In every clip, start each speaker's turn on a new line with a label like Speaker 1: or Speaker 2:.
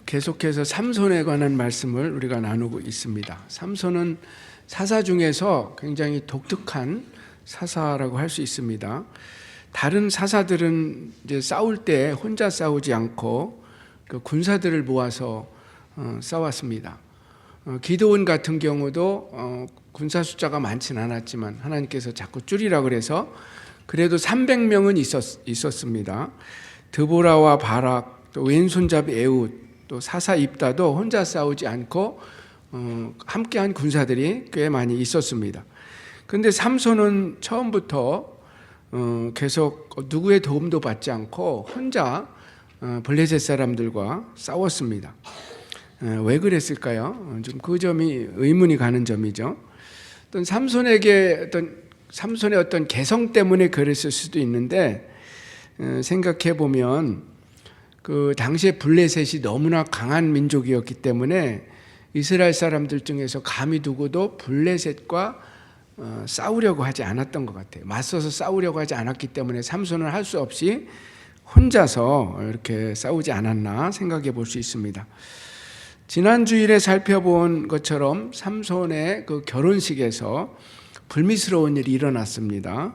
Speaker 1: 계속해서 삼손에 관한 말씀을 우리가 나누고 있습니다. 삼손은 사사 중에서 굉장히 독특한 사사라고 할 수 있습니다. 다른 사사들은 이제 싸울 때 혼자 싸우지 않고 그 군사들을 모아서 싸웠습니다. 기드온 같은 경우도 군사 숫자가 많지는 않았지만 하나님께서 자꾸 줄이라 그래서 그래도 300명은 있었습니다. 드보라와 바락, 또 왼손잡이 에훗, 또 사사 입다도 혼자 싸우지 않고 함께한 군사들이 꽤 많이 있었습니다. 그런데 삼손은 처음부터 계속 누구의 도움도 받지 않고 혼자 블레셋 사람들과 싸웠습니다. 왜 그랬을까요? 좀 그 점이 의문이 가는 점이죠. 삼손의 어떤 개성 때문에 그랬을 수도 있는데, 생각해 보면 그 당시에 블레셋이 너무나 강한 민족이었기 때문에 이스라엘 사람들 중에서 감히 두고도 블레셋과 싸우려고 하지 않았던 것 같아요. 맞서서 싸우려고 하지 않았기 때문에 삼손은 할 수 없이 혼자서 이렇게 싸우지 않았나 생각해 볼 수 있습니다. 지난 주일에 살펴본 것처럼 삼손의 그 결혼식에서 불미스러운 일이 일어났습니다.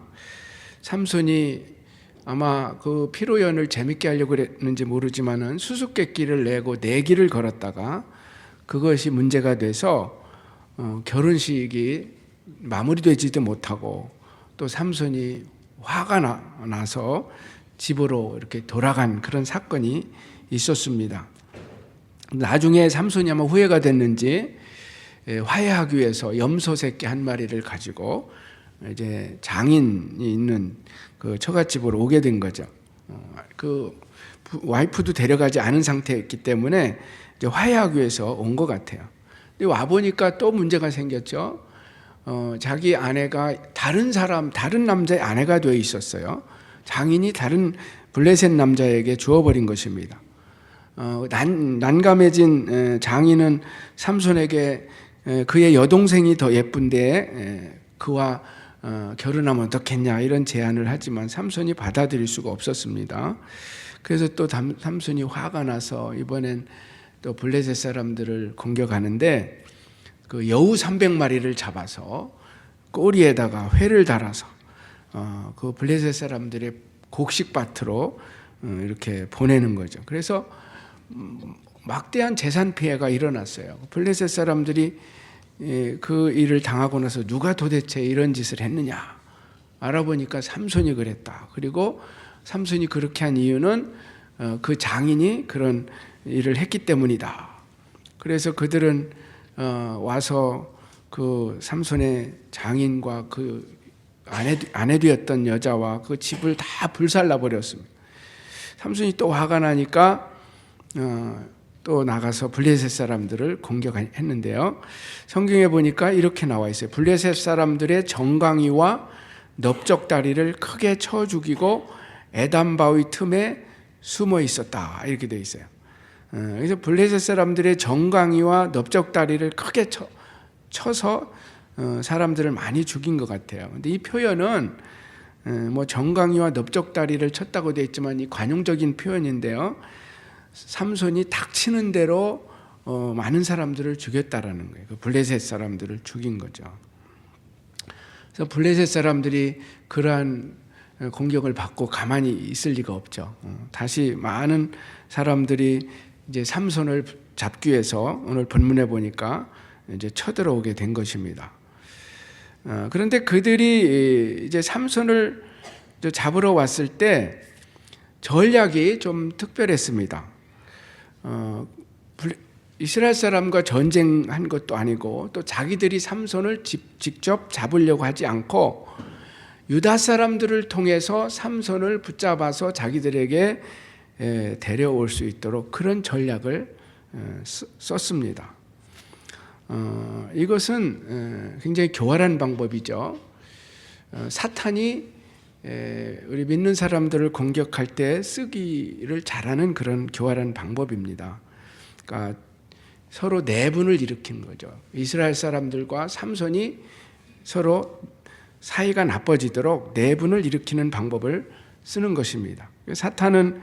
Speaker 1: 삼손이 아마 그 피로연을 재밌게 하려고 그랬는지 모르지만은 수수께끼를 내고 내기를 걸었다가 그것이 문제가 돼서 결혼식이 마무리되지도 못하고 또 삼손이 화가 나서 집으로 이렇게 돌아간 그런 사건이 있었습니다. 나중에 삼손이 아마 후회가 됐는지 화해하기 위해서 염소 새끼 한 마리를 가지고 이제 장인이 있는 그 처갓집으로 오게 된 거죠. 그 와이프도 데려가지 않은 상태였기 때문에 이제 화해하기 위해서 온 것 같아요. 근데 와 보니까 또 문제가 생겼죠. 자기 아내가 다른 남자의 아내가 되어 있었어요. 장인이 다른 블레셋 남자에게 주어버린 것입니다. 난감해진 장인은 삼손에게 그의 여동생이 더 예쁜데 그와 결혼하면 어떻겠냐 이런 제안을 하지만 삼손이 받아들일 수가 없었습니다. 그래서 또 삼손이 화가 나서 이번엔 또 블레셋 사람들을 공격하는데 그 여우 300마리를 잡아서 꼬리에다가 회를 달아서 그 블레셋 사람들의 곡식밭으로 이렇게 보내는 거죠. 그래서 막대한 재산 피해가 일어났어요. 블레셋 사람들이 그 일을 당하고 나서 누가 도대체 이런 짓을 했느냐 알아보니까 삼손이 그랬다. 그리고 삼손이 그렇게 한 이유는 그 장인이 그런 일을 했기 때문이다. 그래서 그들은 와서 그 삼손의 장인과 그 아내 되었던 여자와 그 집을 다 불살라 버렸습니다. 삼손이 또 화가 나니까 또 나가서 블레셋 사람들을 공격했는데요. 성경에 보니까 이렇게 나와 있어요. 블레셋 사람들의 정강이와 넓적다리를 크게 쳐 죽이고 에담바위 틈에 숨어 있었다. 이렇게 되어 있어요. 그래서 블레셋 사람들의 정강이와 넓적다리를 크게 쳐서 사람들을 많이 죽인 것 같아요. 근데 이 표현은 뭐 정강이와 넓적다리를 쳤다고 되어 있지만 이 관용적인 표현인데요. 삼손이 닥치는 대로 많은 사람들을 죽였다라는 거예요. 그 블레셋 사람들을 죽인 거죠. 그래서 블레셋 사람들이 그러한 공격을 받고 가만히 있을 리가 없죠. 다시 많은 사람들이 이제 삼손을 잡기 위해서 오늘 본문에 보니까 이제 쳐들어오게 된 것입니다. 그런데 그들이 이제 삼손을 잡으러 왔을 때 전략이 좀 특별했습니다. 이스라엘 사람과 전쟁한 것도 아니고 또 자기들이 삼손을 직접 잡으려고 하지 않고 유다 사람들을 통해서 삼손을 붙잡아서 자기들에게 데려올 수 있도록 그런 전략을 썼습니다. 이것은 굉장히 교활한 방법이죠. 사탄이 우리 믿는 사람들을 공격할 때 쓰기를 잘하는 그런 교활한 방법입니다. 그러니까 서로 내분을 일으키는 거죠. 이스라엘 사람들과 삼손이 서로 사이가 나빠지도록 내분을 일으키는 방법을 쓰는 것입니다. 사탄은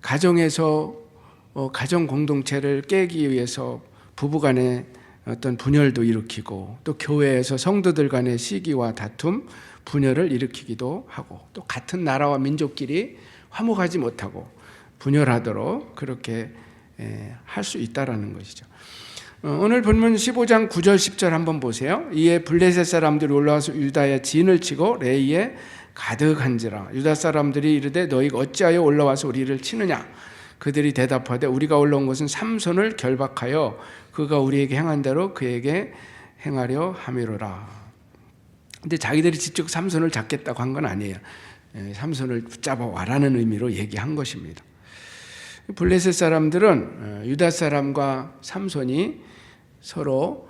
Speaker 1: 가정에서 가정 공동체를 깨기 위해서 부부간에 어떤 분열도 일으키고, 또 교회에서 성도들 간의 시기와 다툼, 분열을 일으키기도 하고, 또 같은 나라와 민족끼리 화목하지 못하고 분열하도록 그렇게 할 수 있다라는 것이죠. 오늘 본문 15장 9절 10절 한번 보세요. 이에 블레셋 사람들이 올라와서 유다의 진을 치고 레이에 가득한지라. 유다 사람들이 이르되 너희가 어찌하여 올라와서 우리를 치느냐. 그들이 대답하되 우리가 올라온 것은 삼손을 결박하여 그가 우리에게 행한 대로 그에게 행하려 함이로라. 근데 자기들이 직접 삼손을 잡겠다고 한 건 아니에요. 삼손을 붙잡아 와라는 의미로 얘기한 것입니다. 블레셋 사람들은 유다 사람과 삼손이 서로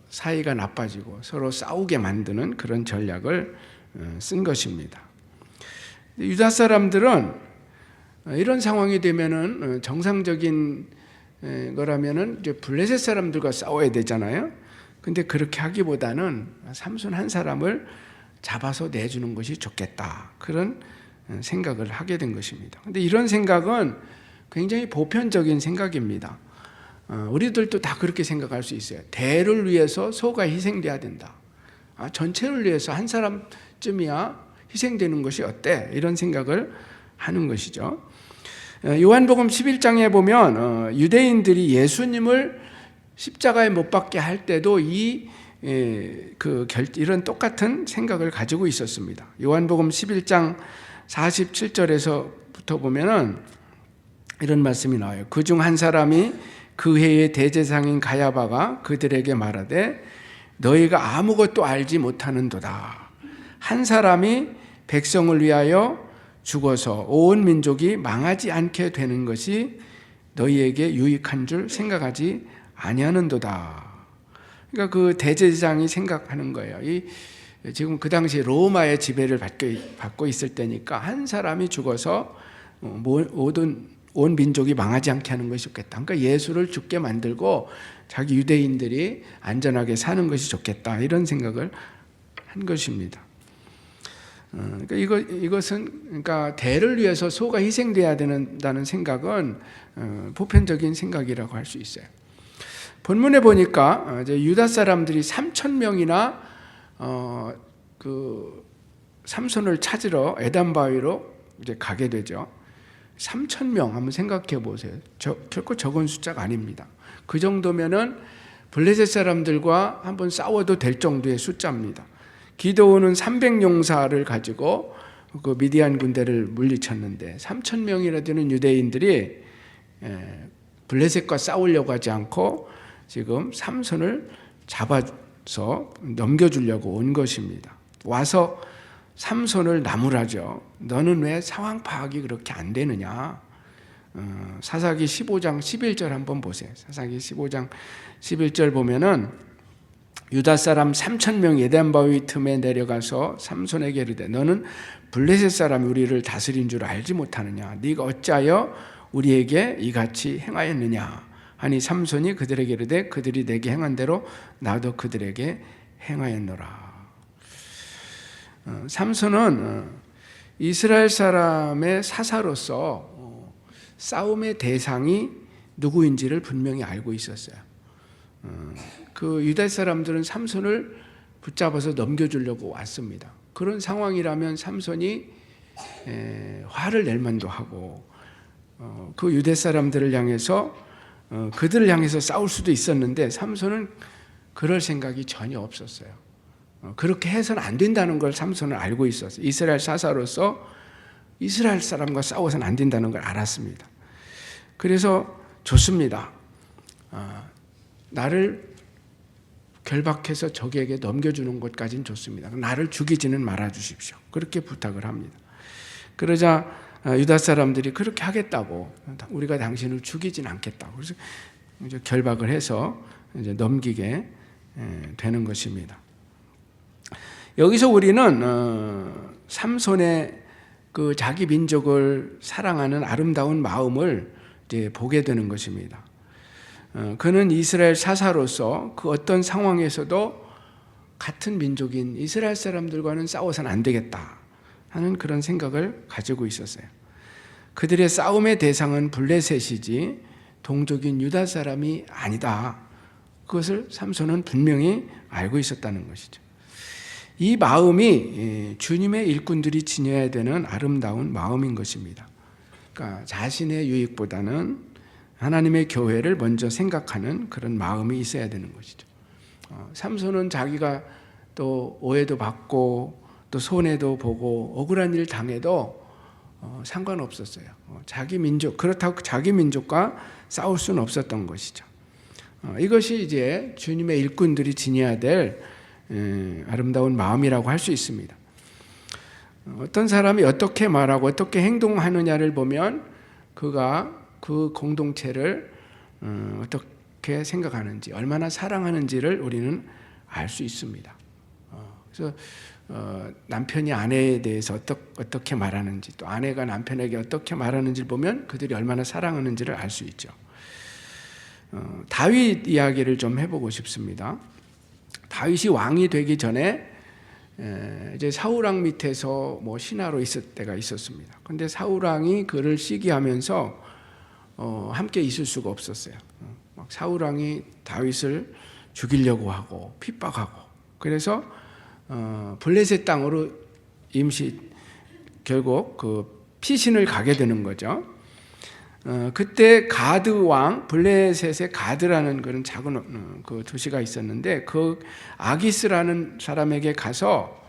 Speaker 1: 사이가 나빠지고 서로 싸우게 만드는 그런 전략을 쓴 것입니다. 유다 사람들은 이런 상황이 되면은 정상적인 거라면은 이제 블레셋 사람들과 싸워야 되잖아요. 근데 그렇게 하기보다는 삼손 한 사람을 잡아서 내주는 것이 좋겠다. 그런 생각을 하게 된 것입니다. 근데 이런 생각은 굉장히 보편적인 생각입니다. 우리들도 다 그렇게 생각할 수 있어요. 대를 위해서 소가 희생돼야 된다. 전체를 위해서 한 사람쯤이야 희생되는 것이 어때? 이런 생각을 하는 것이죠. 요한복음 11장에 보면 유대인들이 예수님을 십자가에 못 박게 할 때도 이런 똑같은 생각을 가지고 있었습니다. 요한복음 11장 47절에서부터 보면은 이런 말씀이 나와요. 그중 한 사람이 그 해의 대제사장인 가야바가 그들에게 말하되 너희가 아무것도 알지 못하는도다. 한 사람이 백성을 위하여 죽어서 온 민족이 망하지 않게 되는 것이 너희에게 유익한 줄 생각하지 아니하는도다. 그러니까 그 대제사장이 생각하는 거예요. 지금 그 당시 로마의 지배를 받고 있을 때니까 한 사람이 죽어서 온 민족이 망하지 않게 하는 것이 좋겠다. 그러니까 예수를 죽게 만들고 자기 유대인들이 안전하게 사는 것이 좋겠다. 이런 생각을 한 것입니다. 그러니까 이것은 대를 위해서 소가 희생돼야 된다는 생각은 보편적인 생각이라고 할 수 있어요. 본문에 보니까 이제 유다 사람들이 3,000명이나 그 삼손을 찾으러 에단 바위로 이제 가게 되죠. 3,000명 한번 생각해 보세요. 결코 적은 숫자가 아닙니다. 그 정도면은 블레셋 사람들과 한번 싸워도 될 정도의 숫자입니다. 기드온은 300용사를 가지고 그 미디안 군대를 물리쳤는데 3,000명이나 되는 유대인들이 블레셋과 싸우려고 하지 않고 지금 삼손을 잡아서 넘겨주려고 온 것입니다. 와서 삼손을 나무라죠. 너는 왜 상황 파악이 그렇게 안 되느냐. 사사기 15장 11절 한번 보세요. 사사기 15장 11절 보면은 유다 사람 3,000명 에덴바위 틈에 내려가서 삼손에게 이르되 너는 블레셋 사람이 우리를 다스린 줄 알지 못하느냐. 네가 어찌하여 우리에게 이같이 행하였느냐 하니 삼손이 그들에게 이르되 그들이 내게 행한 대로 나도 그들에게 행하였노라. 삼손은 이스라엘 사람의 사사로서 싸움의 대상이 누구인지를 분명히 알고 있었어요. 그 유다 사람들은 삼손을 붙잡아서 넘겨주려고 왔습니다. 그런 상황이라면 삼손이 화를 낼 만도 하고 그 유대 사람들을 향해서 그들을 향해서 싸울 수도 있었는데 삼손은 그럴 생각이 전혀 없었어요. 그렇게 해서는 안 된다는 걸 삼손은 알고 있었어요. 이스라엘 사사로서 이스라엘 사람과 싸워서는 안 된다는 걸 알았습니다. 그래서 좋습니다. 나를 결박해서 적에게 넘겨주는 것까지는 좋습니다. 나를 죽이지는 말아주십시오. 그렇게 부탁을 합니다. 그러자 유다 사람들이 그렇게 하겠다고, 우리가 당신을 죽이진 않겠다고. 그래서 이제 결박을 해서 이제 넘기게 되는 것입니다. 여기서 우리는 삼손의 그 자기 민족을 사랑하는 아름다운 마음을 이제 보게 되는 것입니다. 그는 이스라엘 사사로서 그 어떤 상황에서도 같은 민족인 이스라엘 사람들과는 싸워서는 안 되겠다 하는 그런 생각을 가지고 있었어요. 그들의 싸움의 대상은 블레셋이지 동족인 유다 사람이 아니다. 그것을 삼손은 분명히 알고 있었다는 것이죠. 이 마음이 주님의 일꾼들이 지녀야 되는 아름다운 마음인 것입니다. 그러니까 자신의 유익보다는 하나님의 교회를 먼저 생각하는 그런 마음이 있어야 되는 것이죠. 삼손은 자기가 또 오해도 받고 또 손해도 보고 억울한 일 당해도 상관없었어요. 자기 민족, 그렇다고 자기 민족과 싸울 수는 없었던 것이죠. 이것이 이제 주님의 일꾼들이 지녀야 될 아름다운 마음이라고 할 수 있습니다. 어떤 사람이 어떻게 말하고 어떻게 행동하느냐를 보면 그가 그 공동체를 어떻게 생각하는지, 얼마나 사랑하는지를 우리는 알 수 있습니다. 그래서 남편이 아내에 대해서 어떻게 말하는지, 또 아내가 남편에게 어떻게 말하는지를 보면 그들이 얼마나 사랑하는지를 알 수 있죠. 다윗 이야기를 좀 해보고 싶습니다. 다윗이 왕이 되기 전에 이제 사울왕 밑에서 뭐 신하로 있을 때가 있었습니다. 그런데 사울왕이 그를 시기하면서 함께 있을 수가 없었어요. 막 사울왕이 다윗을 죽이려고 하고 핍박하고, 그래서 블레셋 땅으로 임시 결국 그 피신을 가게 되는 거죠. 그때 가드 왕, 블레셋의 가드라는 그런 작은 그 도시가 있었는데, 그 아기스라는 사람에게 가서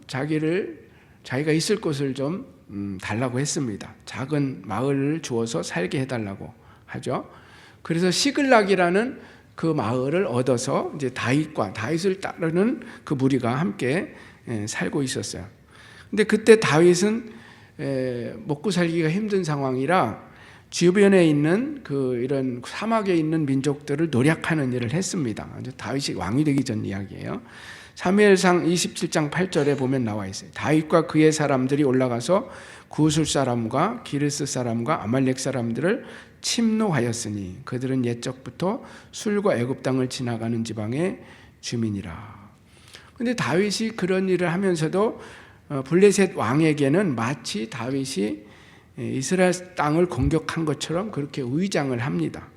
Speaker 1: 자기가 있을 곳을 좀 달라고 했습니다. 작은 마을을 주어서 살게 해달라고 하죠. 그래서 시글락이라는 그 마을을 얻어서 이제 다윗을 따르는 그 무리가 함께 살고 있었어요. 근데 그때 다윗은 먹고 살기가 힘든 상황이라 주변에 있는 그 이런 사막에 있는 민족들을 노략하는 일을 했습니다. 다윗이 왕이 되기 전 이야기예요. 사무엘상 27장 8절에 보면 나와 있어요. 다윗과 그의 사람들이 올라가서 구술 사람과 기르스 사람과 아말렉 사람들을 침노하였으니 그들은 옛적부터 술과 애굽 땅을 지나가는 지방의 주민이라. 그런데 다윗이 그런 일을 하면서도 블레셋 왕에게는 마치 다윗이 이스라엘 땅을 공격한 것처럼 그렇게 의장을 합니다.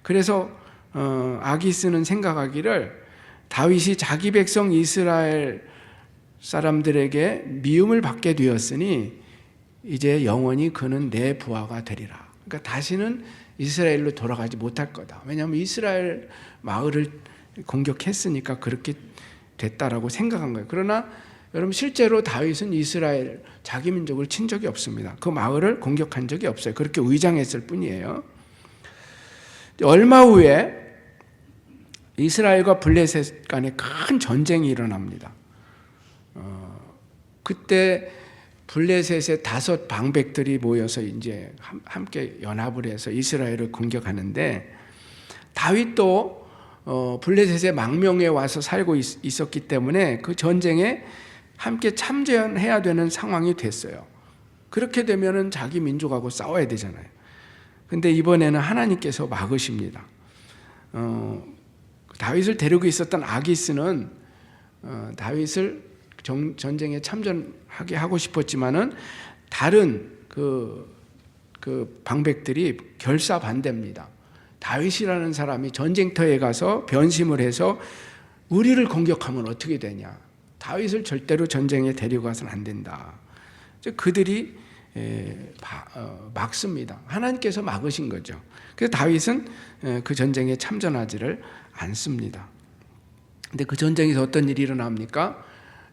Speaker 1: 그래서 아기스는 생각하기를 다윗이 자기 백성 이스라엘 사람들에게 미움을 받게 되었으니 이제 영원히 그는 내 부하가 되리라. 그러니까 다시는 이스라엘로 돌아가지 못할 거다. 왜냐하면 이스라엘 마을을 공격했으니까 그렇게 됐다라고 생각한 거예요. 그러나 여러분, 실제로 다윗은 이스라엘 자기 민족을 친 적이 없습니다. 그 마을을 공격한 적이 없어요. 그렇게 의장했을 뿐이에요. 얼마 후에 이스라엘과 블레셋 간에 큰 전쟁이 일어납니다. 그때 블레셋의 5 방백들이 모여서 이제 함께 연합을 해서 이스라엘을 공격하는데, 다윗도 블레셋의 망명에 와서 살고 있었기 때문에 그 전쟁에 함께 참전해야 되는 상황이 됐어요. 그렇게 되면은 자기 민족하고 싸워야 되잖아요. 근데 이번에는 하나님께서 막으십니다. 다윗을 데리고 있었던 아기스는 다윗을 전쟁에 참전하게 하고 싶었지만은 다른 그 방백들이 결사반대입니다. 다윗이라는 사람이 전쟁터에 가서 변심을 해서 우리를 공격하면 어떻게 되냐. 다윗을 절대로 전쟁에 데리고 가서는 안 된다. 그들이 막습니다. 하나님께서 막으신 거죠. 그래서 다윗은 그 전쟁에 참전하지를 않습니다. 근데 그 전쟁에서 어떤 일이 일어납니까?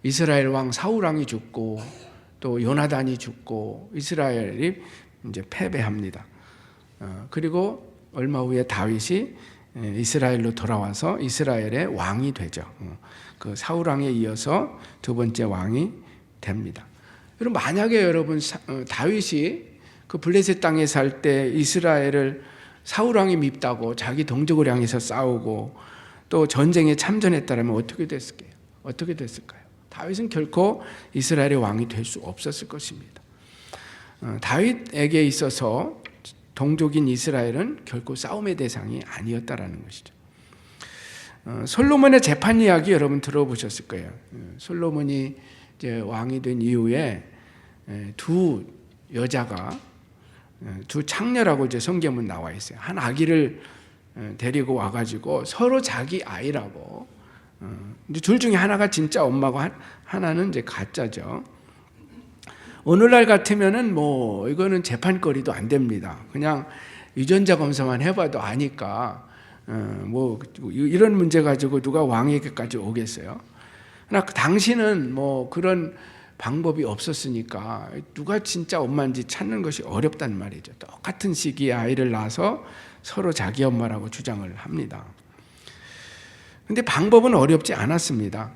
Speaker 1: 이스라엘 왕 사울 왕이 죽고 또 요나단이 죽고 이스라엘이 이제 패배합니다. 그리고 얼마 후에 다윗이 이스라엘로 돌아와서 이스라엘의 왕이 되죠. 그 사울 왕에 이어서 2번째 왕이 됩니다. 여러분, 만약에 여러분 다윗이 그 블레셋 땅에 살 때 이스라엘을 사울 왕이 밉다고 자기 동족을 향해서 싸우고 또 전쟁에 참전했다면 어떻게 됐을까요? 어떻게 됐을까요? 다윗은 결코 이스라엘의 왕이 될 수 없었을 것입니다. 다윗에게 있어서 동족인 이스라엘은 결코 싸움의 대상이 아니었다라는 것이죠. 솔로몬의 재판 이야기 여러분 들어보셨을 거예요. 솔로몬이 이제 왕이 된 이후에 2 여자가 두 창녀라고 이제 성경문 나와 있어요. 한 아기를 데리고 와가지고 서로 자기 아이라고. 이제 둘 중에 하나가 진짜 엄마고 하나는 이제 가짜죠. 오늘날 같으면은 뭐 이거는 재판거리도 안 됩니다. 그냥 유전자 검사만 해봐도 아니까 뭐 이런 문제 가지고 누가 왕에게까지 오겠어요. 그러나 당시는 뭐 그런 방법이 없었으니까 누가 진짜 엄마인지 찾는 것이 어렵단 말이죠. 똑같은 시기에 아이를 낳아서 서로 자기 엄마라고 주장을 합니다. 근데 방법은 어렵지 않았습니다.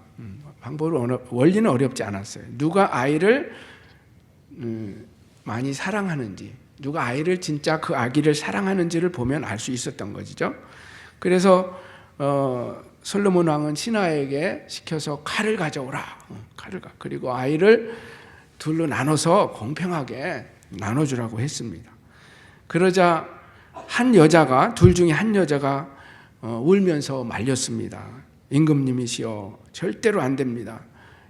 Speaker 1: 원리는 어렵지 않았어요. 누가 아이를 많이 사랑하는지, 누가 아이를 진짜 그 아기를 사랑하는지를 보면 알 수 있었던 것이죠. 그래서 솔로몬 왕은 신하에게 시켜서 칼을 가져오라. 그리고 아이를 둘로 나눠서 공평하게 나눠주라고 했습니다. 그러자 둘 중에 한 여자가 울면서 말렸습니다. 임금님이시여, 절대로 안 됩니다.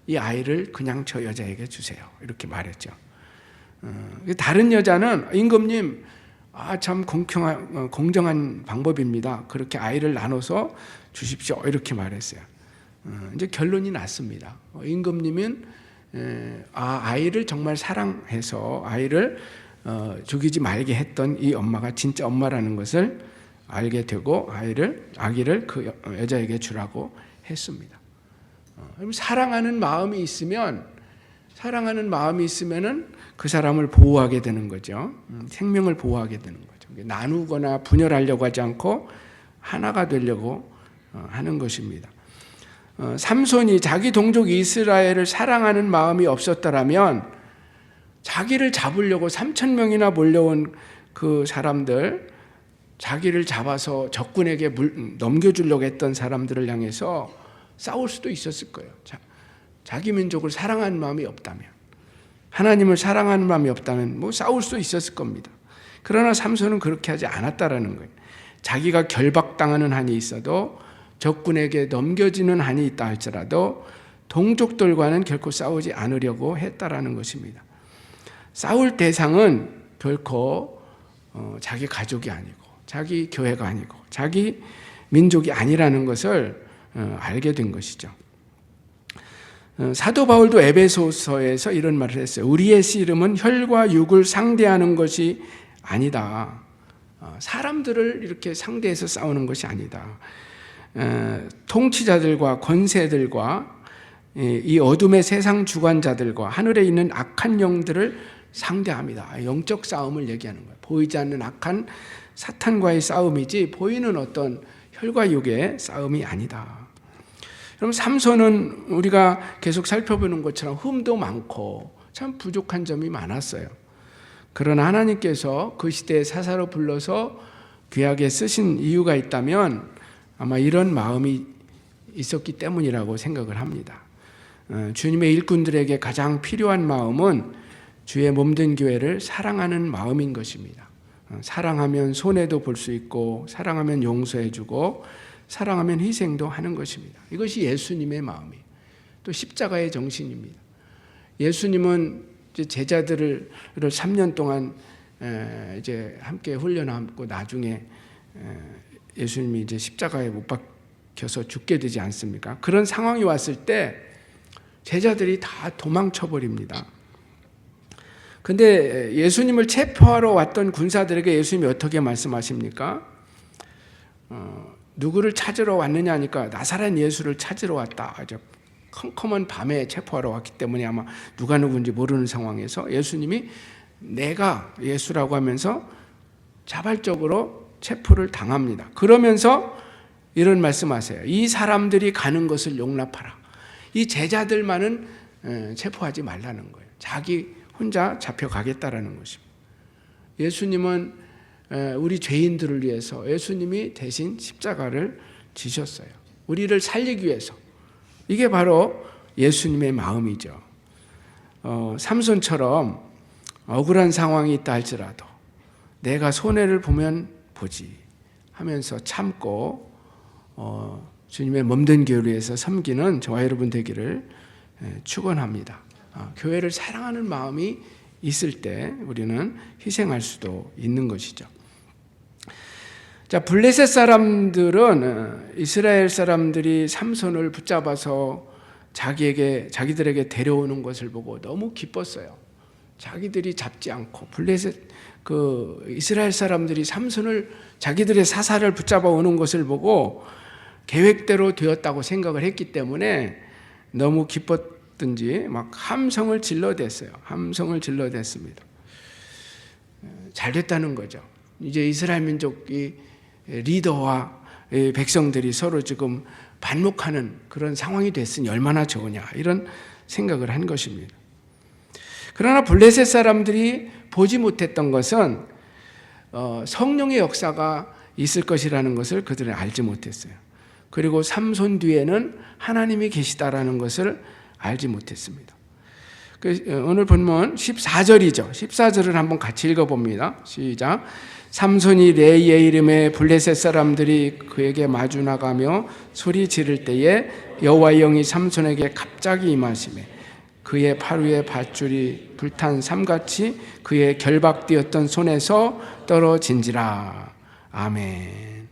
Speaker 1: 이 아이를 그냥 저 여자에게 주세요. 이렇게 말했죠. 다른 여자는 임금님, 참 공정한 방법입니다. 그렇게 아이를 나눠서 주십시오. 이렇게 말했어요. 이제 결론이 났습니다. 임금님은 아이를 정말 사랑해서 아이를 죽이지 말게 했던 이 엄마가 진짜 엄마라는 것을 알게 되고 아기를 그 여자에게 주라고 했습니다. 사랑하는 마음이 있으면은 그 사람을 보호하게 되는 거죠. 생명을 보호하게 되는 거죠. 나누거나 분열하려고 하지 않고 하나가 되려고 하는 것입니다. 삼손이 자기 동족 이스라엘을 사랑하는 마음이 없었더라면 자기를 잡으려고 3,000명이나 몰려온 그 사람들, 자기를 잡아서 적군에게 넘겨주려고 했던 사람들을 향해서 싸울 수도 있었을 거예요. 자기 민족을 사랑하는 마음이 없다면, 하나님을 사랑하는 마음이 없다면 뭐 싸울 수 있었을 겁니다. 그러나 삼손은 그렇게 하지 않았다라는 거예요. 자기가 결박당하는 한이 있어도, 적군에게 넘겨지는 한이 있다 할지라도 동족들과는 결코 싸우지 않으려고 했다라는 것입니다. 싸울 대상은 결코 자기 가족이 아니고, 자기 교회가 아니고, 자기 민족이 아니라는 것을 알게 된 것이죠. 사도 바울도 에베소서에서 이런 말을 했어요. 우리의 씨름은 혈과 육을 상대하는 것이 아니다. 사람들을 이렇게 상대해서 싸우는 것이 아니다. 통치자들과 권세들과 이 어둠의 세상 주관자들과 하늘에 있는 악한 영들을 상대합니다. 영적 싸움을 얘기하는 거예요. 보이지 않는 악한 사탄과의 싸움이지 보이는 어떤 혈과 육의 싸움이 아니다. 그럼 삼손은 우리가 계속 살펴보는 것처럼 흠도 많고 참 부족한 점이 많았어요. 그러나 하나님께서 그 시대에 사사로 불러서 귀하게 쓰신 이유가 있다면 아마 이런 마음이 있었기 때문이라고 생각을 합니다. 주님의 일꾼들에게 가장 필요한 마음은 주의 몸된 교회를 사랑하는 마음인 것입니다. 사랑하면 손해도 볼 수 있고, 사랑하면 용서해주고, 사랑하면 희생도 하는 것입니다. 이것이 예수님의 마음이에요. 또 십자가의 정신입니다. 예수님은 이제 제자들을 3년 동안 이제 함께 훈련하고 나중에 예수님이 이제 십자가에 못 박혀서 죽게 되지 않습니까? 그런 상황이 왔을 때 제자들이 다 도망쳐 버립니다. 근데 예수님을 체포하러 왔던 군사들에게 예수님이 어떻게 말씀하십니까? 누구를 찾으러 왔느냐 하니까 나사렛 예수를 찾으러 왔다. 아주 컴컴한 밤에 체포하러 왔기 때문에 아마 누가 누군지 모르는 상황에서 예수님이 내가 예수라고 하면서 자발적으로 체포를 당합니다. 그러면서 이런 말씀하세요. 이 사람들이 가는 것을 용납하라. 이 제자들만은 체포하지 말라는 거예요. 자기 혼자 잡혀가겠다라는 것입니다. 예수님은 우리 죄인들을 위해서 예수님이 대신 십자가를 지셨어요. 우리를 살리기 위해서. 이게 바로 예수님의 마음이죠. 삼손처럼 억울한 상황이 있다 할지라도 내가 손해를 보면 보지 하면서 참고 주님의 몸된 교회를 위해서 섬기는 저와 여러분 되기를 축원합니다. 교회를 사랑하는 마음이 있을 때 우리는 희생할 수도 있는 것이죠. 자, 블레셋 사람들은 이스라엘 사람들이 삼손을 붙잡아서 자기들에게 데려오는 것을 보고 너무 기뻤어요. 자기들이 잡지 않고 이스라엘 사람들이 삼손을 자기들의 사사를 붙잡아 오는 것을 보고 계획대로 되었다고 생각을 했기 때문에 너무 기뻤든지 막 함성을 질러댔어요. 함성을 질러댔습니다. 잘 됐다는 거죠. 이제 이스라엘 민족이 리더와 백성들이 서로 지금 반목하는 그런 상황이 됐으니 얼마나 좋으냐, 이런 생각을 한 것입니다. 그러나 블레셋 사람들이 보지 못했던 것은 성령의 역사가 있을 것이라는 것을 그들은 알지 못했어요. 그리고 삼손 뒤에는 하나님이 계시다라는 것을 알지 못했습니다. 오늘 본문 14절이죠. 14절을 한번 같이 읽어봅니다. 시작. 삼손이 레이의 이름에 블레셋 사람들이 그에게 마주 나가며 소리 지를 때에 여호와의 영이 삼손에게 갑자기 임하시매 그의 팔 위에 밧줄이 불탄 삼같이 그의 결박되었던 손에서 떨어진지라. 아멘.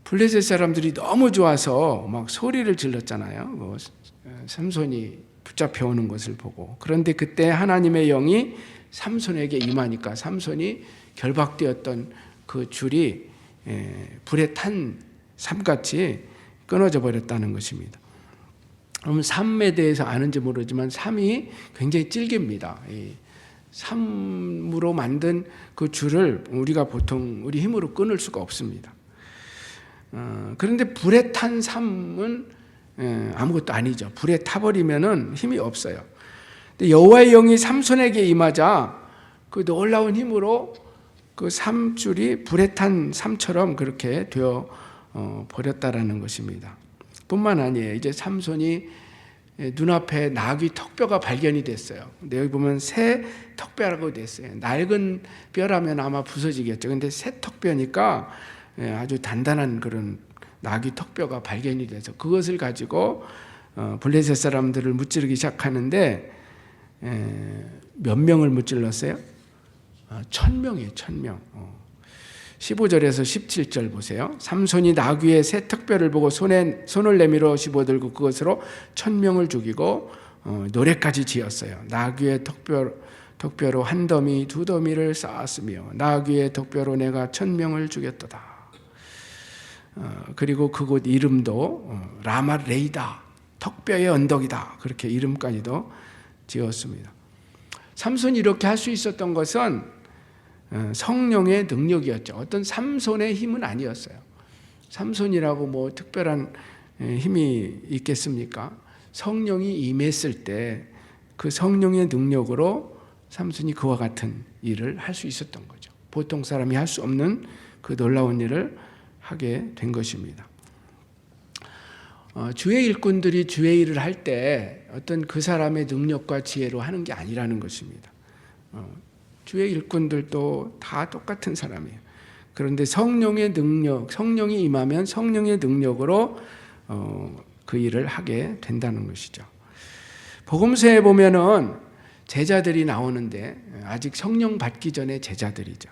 Speaker 1: 블레셋 사람들이 너무 좋아서 막 소리를 질렀잖아요. 삼손이 붙잡혀 오는 것을 보고. 그런데 그때 하나님의 영이 삼손에게 임하니까 삼손이 결박되었던 그 줄이 불에 탄 삼같이 끊어져 버렸다는 것입니다. 그럼 삼에 대해서 아는지 모르지만 삼이 굉장히 질깁니다. 삼으로 만든 그 줄을 우리가 보통 우리 힘으로 끊을 수가 없습니다. 그런데 불에 탄 삼은 아무것도 아니죠. 불에 타버리면은 힘이 없어요. 근데 여호와의 영이 삼손에게 임하자 그 놀라운 힘으로 그 삼줄이 불에 탄 삼처럼 그렇게 되어 버렸다라는 것입니다. 뿐만 아니에요. 이제 삼손이 눈앞에 나귀 턱뼈가 발견이 됐어요. 근데 여기 보면 새 턱뼈라고 됐어요. 낡은 뼈라면 아마 부서지겠죠. 근데 새 턱뼈니까 아주 단단한 그런 나귀 턱뼈가 발견이 돼서 그것을 가지고 블레셋 사람들을 무찌르기 시작하는데 몇 명을 무찔렀어요? 1000명이에요. 1000명. 15절에서 17절 보세요. 삼손이 나귀의 새 턱뼈를 보고 손을 내밀어 집어들고 그것으로 1000명을 죽이고 노래까지 지었어요. 나귀의 턱뼈로 한 더미 두 더미를 쌓았으며 나귀의 턱뼈로 내가 1000명을 죽였도다. 그리고 그곳 이름도 라마레이다, 턱뼈의 언덕이다, 그렇게 이름까지도 지었습니다. 삼손이 이렇게 할 수 있었던 것은 성령의 능력이었죠. 어떤 삼손의 힘은 아니었어요. 삼손이라고 뭐 특별한 힘이 있겠습니까? 성령이 임했을 때 그 성령의 능력으로 삼손이 그와 같은 일을 할 수 있었던 거죠. 보통 사람이 할 수 없는 그 놀라운 일을 하게 된 것입니다. 주의 일꾼들이 주의 일을 할 때 어떤 그 사람의 능력과 지혜로 하는 게 아니라는 것입니다. 주의 일꾼들도 다 똑같은 사람이에요. 그런데 성령의 능력, 성령이 임하면 성령의 능력으로 그 일을 하게 된다는 것이죠. 복음서에 보면은 제자들이 나오는데 아직 성령 받기 전에 제자들이죠.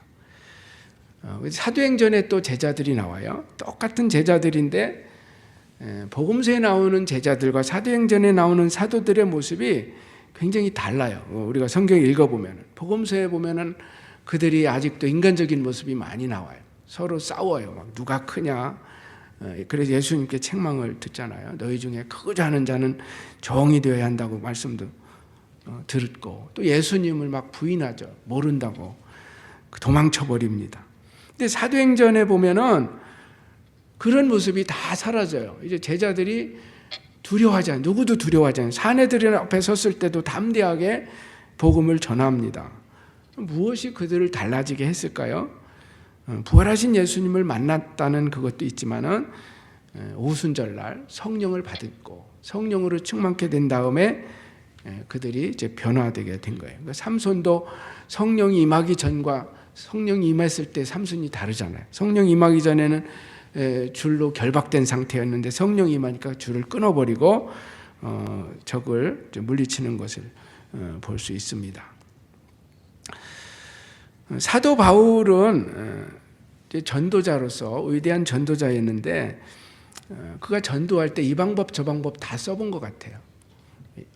Speaker 1: 사도행전에 또 제자들이 나와요. 똑같은 제자들인데 복음서에 나오는 제자들과 사도행전에 나오는 사도들의 모습이 굉장히 달라요. 우리가 성경 읽어보면 복음서에 보면은 그들이 아직도 인간적인 모습이 많이 나와요. 서로 싸워요. 막 누가 크냐. 그래서 예수님께 책망을 듣잖아요. 너희 중에 크고자 하는 자는 종이 되어야 한다고 말씀도 들었고, 또 예수님을 막 부인하죠. 모른다고 도망쳐 버립니다. 근데 사도행전에 보면은 그런 모습이 다 사라져요. 이제 제자들이 두려워하지 않아요. 누구도 두려워하지 않아요. 사내들이 앞에 섰을 때도 담대하게 복음을 전합니다. 무엇이 그들을 달라지게 했을까요? 부활하신 예수님을 만났다는 그것도 있지만은 오순절날 성령을 받았고 성령으로 충만케 된 다음에 그들이 이제 변화되게 된 거예요. 그러니까 삼손도 성령이 임하기 전과 성령이 임했을 때 삼손이 다르잖아요. 성령이 임하기 전에는 줄로 결박된 상태였는데 성령이 임하니까 줄을 끊어버리고 적을 물리치는 것을 볼 수 있습니다. 사도 바울은 전도자로서 위대한 전도자였는데 그가 전도할 때 이 방법 저 방법 다 써본 것 같아요.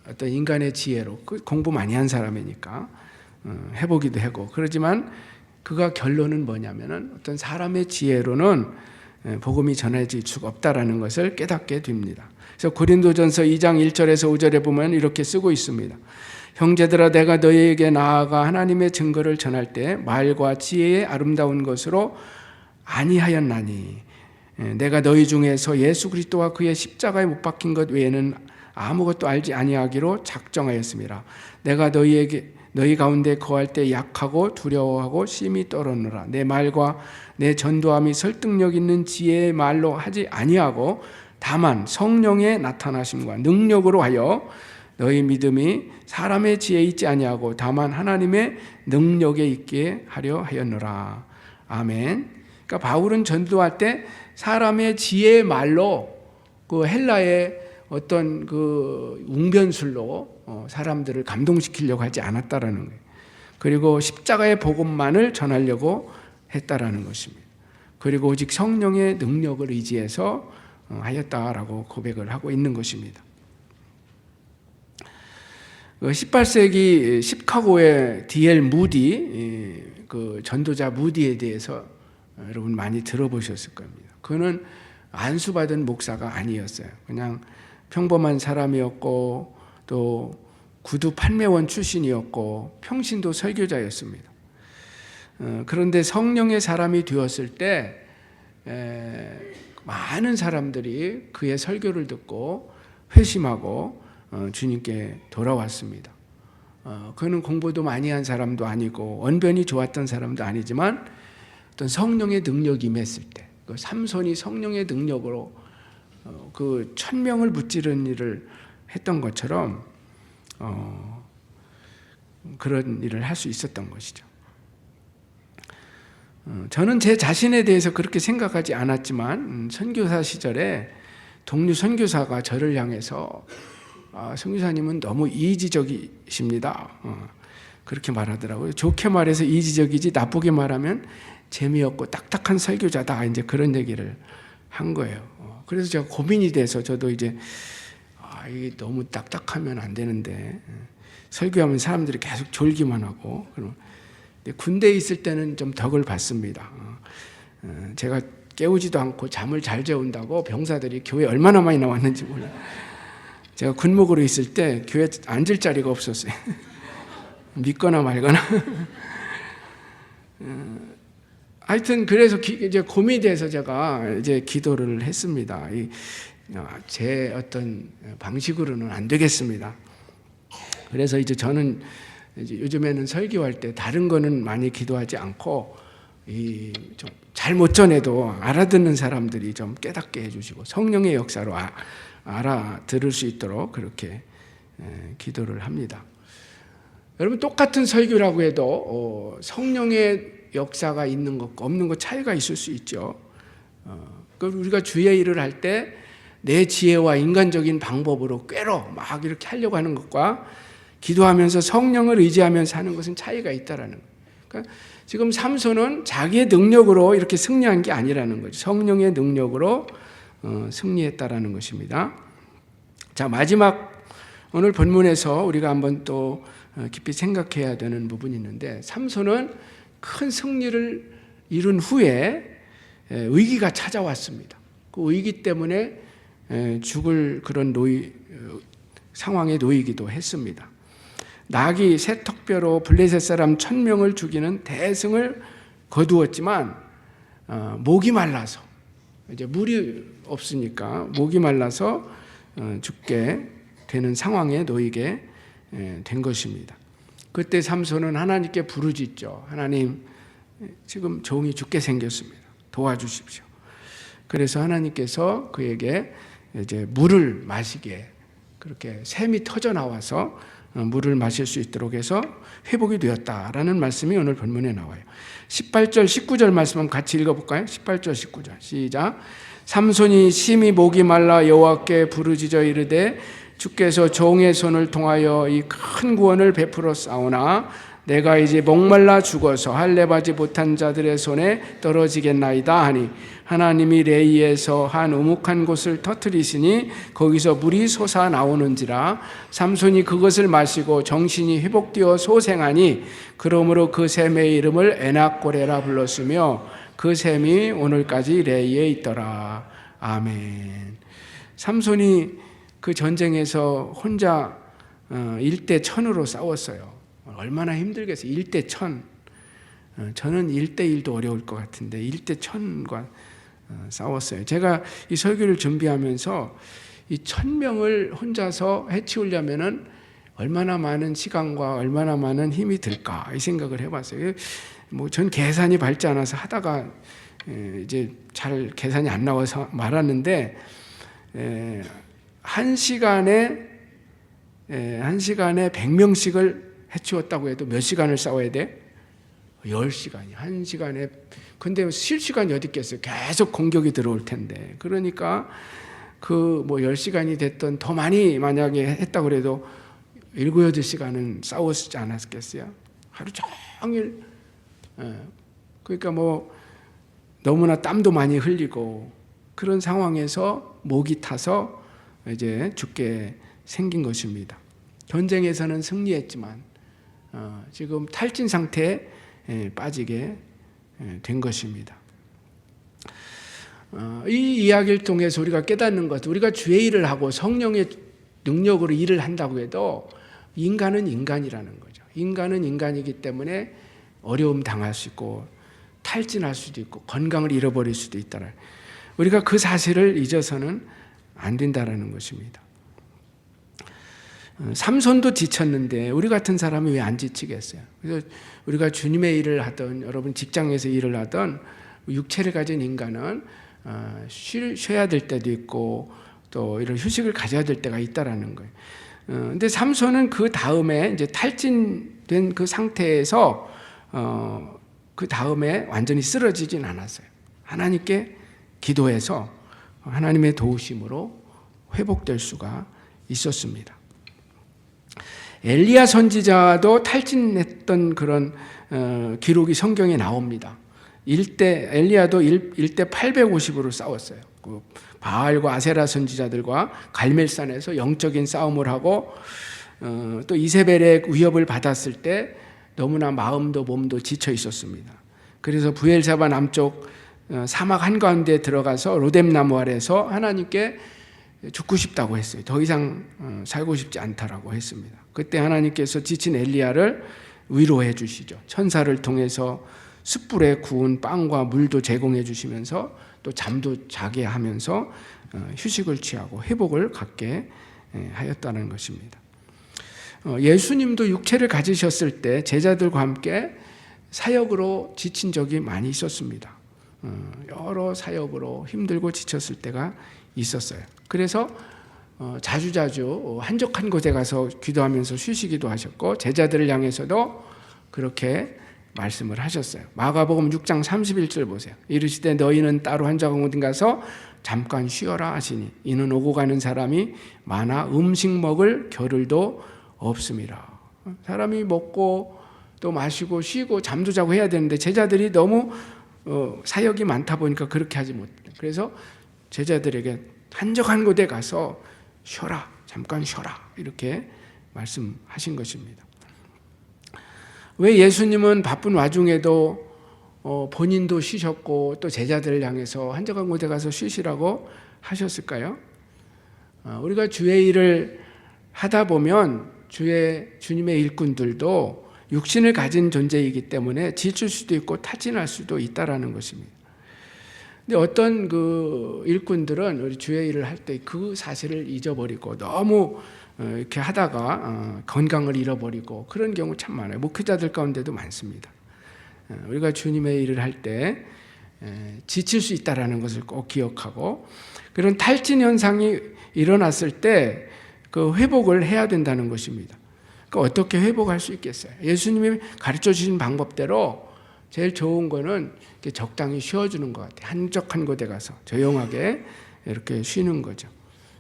Speaker 1: 어떤 인간의 지혜로 공부 많이 한 사람이니까 해보기도 하고 그러지만 그가 결론은 뭐냐면은 어떤 사람의 지혜로는 복음이 전해질 수가 없다라는 것을 깨닫게 됩니다. 그래서 고린도전서 2장 1절에서 5절에 보면 이렇게 쓰고 있습니다. 형제들아 내가 너희에게 나아가 하나님의 증거를 전할 때 말과 지혜의 아름다운 것으로 아니하였나니 내가 너희 중에서 예수 그리스도와 그의 십자가에 못 박힌 것 외에는 아무것도 알지 아니하기로 작정하였습니다. 내가 너희 가운데 거할 때 약하고 두려워하고 심히 떨었노라. 내 말과 내 전도함이 설득력 있는 지혜의 말로 하지 아니하고 다만 성령의 나타나심과 능력으로 하여 너희 믿음이 사람의 지혜에 있지 아니하고 다만 하나님의 능력에 있게 하려 하였노라. 아멘. 그러니까 바울은 전도할 때 사람의 지혜의 말로 그 헬라의 어떤 그 웅변술로 사람들을 감동시키려고 하지 않았다라는 거예요. 그리고 십자가의 복음만을 전하려고 했다라는 것입니다. 그리고 오직 성령의 능력을 의지해서 하였다라고 고백을 하고 있는 것입니다. 18세기 시카고의 D.L. 무디, 그 전도자 무디에 대해서 여러분 많이 들어보셨을 겁니다. 그는 안수받은 목사가 아니었어요. 그냥 평범한 사람이었고 또 구두 판매원 출신이었고 평신도 설교자였습니다. 그런데 성령의 사람이 되었을 때 많은 사람들이 그의 설교를 듣고 회심하고 주님께 돌아왔습니다. 그는 공부도 많이 한 사람도 아니고 언변이 좋았던 사람도 아니지만 어떤 성령의 능력이 임했을 때 그 삼손이 성령의 능력으로 그 1000명을 무찌른 일을 했던 것처럼 그런 일을 할 수 있었던 것이죠. 저는 제 자신에 대해서 그렇게 생각하지 않았지만 선교사 시절에 동료 선교사가 저를 향해서 선교사님은 너무 이지적이십니다. 그렇게 말하더라고요. 좋게 말해서 이지적이지 나쁘게 말하면 재미없고 딱딱한 설교자다. 이제 그런 얘기를 한 거예요. 그래서 제가 고민이 돼서 저도 이제 이게 너무 딱딱하면 안 되는데 설교하면 사람들이 계속 졸기만 하고 군대에 있을 때는 좀 덕을 받습니다. 제가 깨우지도 않고 잠을 잘 재운다고 병사들이 교회 얼마나 많이 나왔는지 몰라요. 제가 군목으로 있을 때 교회 앉을 자리가 없었어요. 믿거나 말거나. 하여튼 그래서 이제 고민이 돼서 제가 이제 기도를 했습니다. 제 어떤 방식으로는 안 되겠습니다. 그래서 이제 저는 이제 요즘에는 설교할 때 다른 거는 많이 기도하지 않고 좀 잘 못 전해도 알아듣는 사람들이 좀 깨닫게 해주시고 성령의 역사로 알아들을 수 있도록 그렇게 기도를 합니다. 여러분 똑같은 설교라고 해도 성령의 역사가 있는 것과 없는 것 차이가 있을 수 있죠. 우리가 주의 일을 할 때 내 지혜와 인간적인 방법으로 꾀로 막 이렇게 하려고 하는 것과 기도하면서 성령을 의지하면서 하는 것은 차이가 있다라는 거예요. 그러니까 지금 삼손은 자기의 능력으로 이렇게 승리한 게 아니라는 거죠. 성령의 능력으로 승리했다라는 것입니다. 자, 마지막 오늘 본문에서 우리가 한번 또 깊이 생각해야 되는 부분이 있는데 삼손은 큰 승리를 이룬 후에 위기가 찾아왔습니다. 그 위기 때문에 죽을 그런 상황에 놓이기도 했습니다. 낙이 새턱뼈로 블레셋 사람 1000명을 죽이는 대승을 거두었지만 목이 말라서 이제 물이 없으니까 목이 말라서 죽게 되는 상황에 놓이게 된 것입니다. 그때 삼손은 하나님께 부르짖죠. 하나님, 지금 종이 죽게 생겼습니다. 도와주십시오. 그래서 하나님께서 그에게 이제 물을 마시게 그렇게 샘이 터져 나와서 물을 마실 수 있도록 해서 회복이 되었다라는 말씀이 오늘 본문에 나와요. 18절 19절 말씀 같이 읽어볼까요? 18절 19절 시작. 삼손이 심히 목이 말라 여호와께 부르짖어 이르되 주께서 종의 손을 통하여 이 큰 구원을 베풀어 싸우나 내가 이제 목말라 죽어서 할례받지 못한 자들의 손에 떨어지겠나이다 하니 하나님이 레이에서 한 우묵한 곳을 터뜨리시니 거기서 물이 솟아 나오는지라 삼손이 그것을 마시고 정신이 회복되어 소생하니 그러므로 그 샘의 이름을 에낙고레라 불렀으며 그 샘이 오늘까지 레이에 있더라. 아멘. 삼손이 그 전쟁에서 혼자 1대 1000으로 싸웠어요. 얼마나 힘들겠어요. 1대 1000. 저는 1대 1도 어려울 것 같은데 1대 1000과 싸웠어요. 제가 이 설교를 준비하면서 이 1000명을 혼자서 해치우려면은 얼마나 많은 시간과 얼마나 많은 힘이 들까 이 생각을 해봤어요. 뭐 전 계산이 밝지 않아서 하다가 이제 잘 계산이 안 나와서 말았는데 한 시간에 100명씩을 해치웠다고 해도 몇 시간을 싸워야 돼? 10시간이. 한 시간에. 근데 쉴 시간이 어디 있겠어요? 계속 공격이 들어올 텐데. 그러니까 그 뭐 10시간이 됐던 더 많이 만약에 했다고 그래도 7, 8시간은 싸웠지 않았겠어요? 하루 종일. 그러니까 뭐 너무나 땀도 많이 흘리고 그런 상황에서 목이 타서 이제 죽게 생긴 것입니다. 전쟁에서는 승리했지만 지금 탈진 상태에 빠지게 된 것입니다. 이 이야기를 통해서 우리가 깨닫는 것, 우리가 주의 일을 하고 성령의 능력으로 일을 한다고 해도 인간은 인간이라는 거죠. 인간은 인간이기 때문에 어려움 당할 수 있고 탈진할 수도 있고 건강을 잃어버릴 수도 있다는, 우리가 그 사실을 잊어서는 안 된다라는 것입니다. 삼손도 지쳤는데 우리 같은 사람이 왜 안 지치겠어요? 그래서 우리가 주님의 일을 하던, 여러분 직장에서 일을 하던 육체를 가진 인간은 쉬어야 될 때도 있고 또 이런 휴식을 가져야 될 때가 있다라는 거예요. 근데 삼손은 그 다음에 이제 탈진된 그 상태에서 그 다음에 완전히 쓰러지진 않았어요. 하나님께 기도해서 하나님의 도우심으로 회복될 수가 있었습니다. 엘리야 선지자도 탈진했던 그런 기록이 성경에 나옵니다. 엘리야도 1대 850으로 싸웠어요. 그 바알과 아세라 선지자들과 갈멜산에서 영적인 싸움을 하고 또 이세벨의 위협을 받았을 때 너무나 마음도 몸도 지쳐 있었습니다. 그래서 부엘사바 남쪽 사막 한가운데 들어가서 로뎀나무 아래서 하나님께 죽고 싶다고 했어요. 더 이상 살고 싶지 않다라고 했습니다. 그때 하나님께서 지친 엘리야를 위로해 주시죠. 천사를 통해서 숯불에 구운 빵과 물도 제공해 주시면서 또 잠도 자게 하면서 휴식을 취하고 회복을 갖게 하였다는 것입니다. 예수님도 육체를 가지셨을 때 제자들과 함께 사역으로 지친 적이 많이 있었습니다. 여러 사역으로 힘들고 지쳤을 때가 있었어요. 그래서 자주자주 한적한 곳에 가서 기도하면서 쉬시기도 하셨고 제자들을 향해서도 그렇게 말씀을 하셨어요. 마가복음 6장 31절 보세요. 이르시되 너희는 따로 한적한 곳에 가서 잠깐 쉬어라 하시니 이는 오고 가는 사람이 많아 음식 먹을 겨를도 없음이라. 사람이 먹고 또 마시고 쉬고 잠도 자고 해야 되는데 제자들이 너무 사역이 많다 보니까 그렇게 하지 못해요. 그래서 제자들에게 한적한 곳에 가서 쉬어라, 잠깐 쉬어라 이렇게 말씀하신 것입니다. 왜 예수님은 바쁜 와중에도 본인도 쉬셨고 또 제자들을 향해서 한적한 곳에 가서 쉬시라고 하셨을까요? 우리가 주의 일을 하다 보면 주님의 일꾼들도 육신을 가진 존재이기 때문에 지칠 수도 있고 타진할 수도 있다라는 것입니다. 근데 어떤 그 일꾼들은 우리 주의 일을 할 때 그 사실을 잊어버리고 너무 이렇게 하다가 건강을 잃어버리고 그런 경우 참 많아요. 목회자들 가운데도 많습니다. 우리가 주님의 일을 할 때 지칠 수 있다라는 것을 꼭 기억하고 그런 탈진 현상이 일어났을 때 그 회복을 해야 된다는 것입니다. 그러니까 어떻게 회복할 수 있겠어요? 예수님이 가르쳐 주신 방법대로 제일 좋은 거는 적당히 쉬어주는 것 같아요. 한적한 곳에 가서 조용하게 이렇게 쉬는 거죠.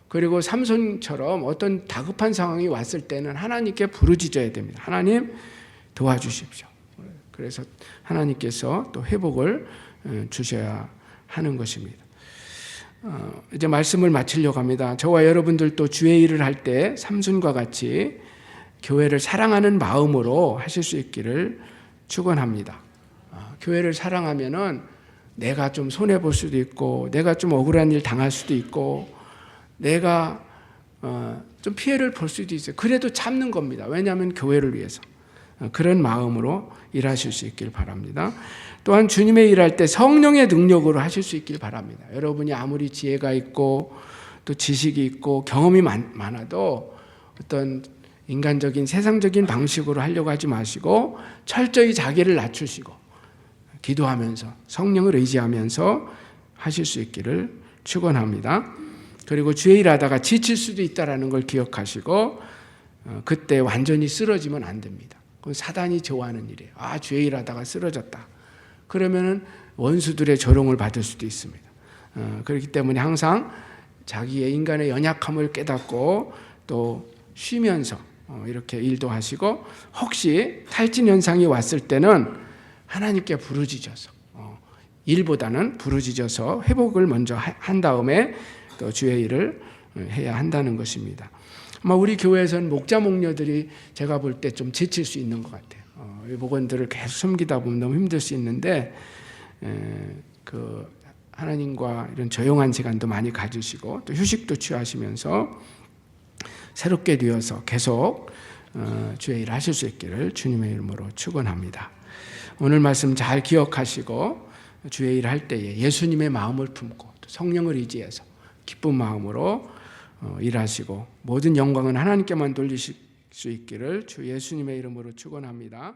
Speaker 1: 그리고 삼손처럼 어떤 다급한 상황이 왔을 때는 하나님께 부르짖어야 됩니다. 하나님 도와주십시오. 그래서 하나님께서 또 회복을 주셔야 하는 것입니다. 이제 말씀을 마치려고 합니다. 저와 여러분들도 주의 일을 할 때 삼손과 같이 교회를 사랑하는 마음으로 하실 수 있기를 축원합니다. 교회를 사랑하면은 내가 좀 손해 볼 수도 있고, 내가 좀 억울한 일 당할 수도 있고, 내가 좀 피해를 볼 수도 있어요. 그래도 참는 겁니다. 왜냐하면 교회를 위해서. 그런 마음으로 일하실 수 있길 바랍니다. 또한 주님의 일할 때 성령의 능력으로 하실 수 있길 바랍니다. 여러분이 아무리 지혜가 있고 또 지식이 있고 경험이 많아도 어떤 인간적인 세상적인 방식으로 하려고 하지 마시고 철저히 자기를 낮추시고 기도하면서 성령을 의지하면서 하실 수 있기를 축원합니다. 그리고 주의 일하다가 지칠 수도 있다는 걸 기억하시고 그때 완전히 쓰러지면 안 됩니다. 그건 사단이 좋아하는 일이에요. 주의 일하다가 쓰러졌다. 그러면은 원수들의 조롱을 받을 수도 있습니다. 그렇기 때문에 항상 자기의 인간의 연약함을 깨닫고 또 쉬면서 이렇게 일도 하시고, 혹시 탈진 현상이 왔을 때는 하나님께 부르짖어서 일보다는 부르짖어서 회복을 먼저 한 다음에 또 주의 일을 해야 한다는 것입니다. 아마 우리 교회에서는 목자 목녀들이 제가 볼 때 좀 지칠 수 있는 것 같아요. 목원들을 계속 섬기다 보면 너무 힘들 수 있는데 그 하나님과 이런 조용한 시간도 많이 가지시고 또 휴식도 취하시면서 새롭게 되어서 계속 주의 일을 하실 수 있기를 주님의 이름으로 축원합니다. 오늘 말씀 잘 기억하시고 주의 일을 할 때에 예수님의 마음을 품고 또 성령을 의지해서 기쁜 마음으로 일하시고 모든 영광은 하나님께만 돌리실 수 있기를 주 예수님의 이름으로 축원합니다.